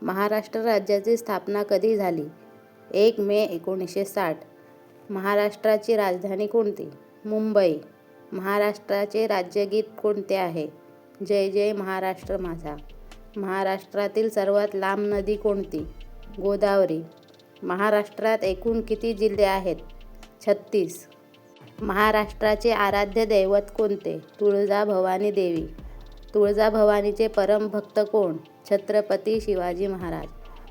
महाराष्ट्र राज्याची स्थापना कधी झाली? 1 मे 1960. महाराष्ट्राची राजधानी कोणती? मुंबई. महाराष्ट्राचे राज्यगीत कोणते आहे? जय जय महाराष्ट्र माझा. महाराष्ट्रातील सर्वात लांब नदी कोणती? गोदावरी. महाराष्ट्रात एकूण किती जिल्हे आहेत? 36. महाराष्ट्राचे आराध्य दैवत कोणते? तुळजाभवानी देवी. तुळजाभवानीचे परमभक्त कोण? छत्रपती शिवाजी महाराज.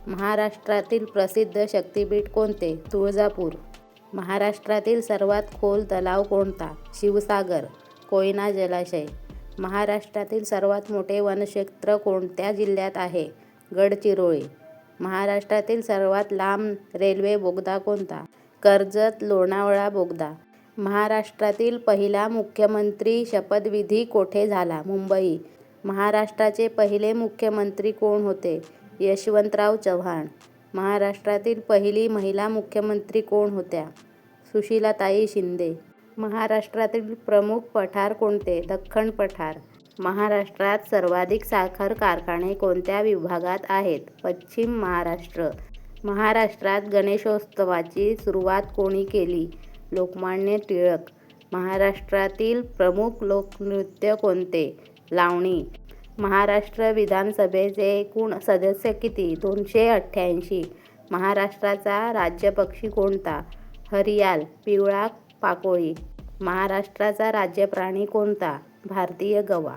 महाराष्ट्रातील प्रसिद्ध शक्तिपीठ कोणते? तुळजापूर. महाराष्ट्रातील सर्वात खोल तलाव कोणता? शिवसागर. कोयना जलाशय. महाराष्ट्रातील सर्वात मोठे वनक्षेत्र कोणत्या जिल्ह्यात आहे? गडचिरोली. महाराष्ट्रातील सर्वात लांब रेल्वे बोगदा कोणता? कर्जत लोणावळा बोगदा. महाराष्ट्रातील पहिला मुख्यमंत्री शपथविधी कोठे झाला? मुंबई. महाराष्ट्राचे पहिले मुख्यमंत्री कोण होते? यशवंतराव चव्हाण. महाराष्ट्रातील पहिली महिला मुख्यमंत्री कोण होत्या? सुशीलाताई शिंदे. महाराष्ट्रातील प्रमुख पठार कोणते? दख्खन पठार. महाराष्ट्रात सर्वाधिक साखर कारखाने कोणत्या विभागात आहेत? पश्चिम महाराष्ट्र. महाराष्ट्रात गणेशोत्सवाची सुरुवात कोणी केली? लोकमान्य टिळक. महाराष्ट्रातील प्रमुख लोकनृत्य कोणते? लावणी. महाराष्ट्र विधानसभेचे एकूण सदस्य किती? 288. महाराष्ट्राचा राज्यपक्षी कोणता? हरियाल पिवळा पाकोळी. महाराष्ट्राचा राज्यप्राणी कोणता? भारतीय गवा.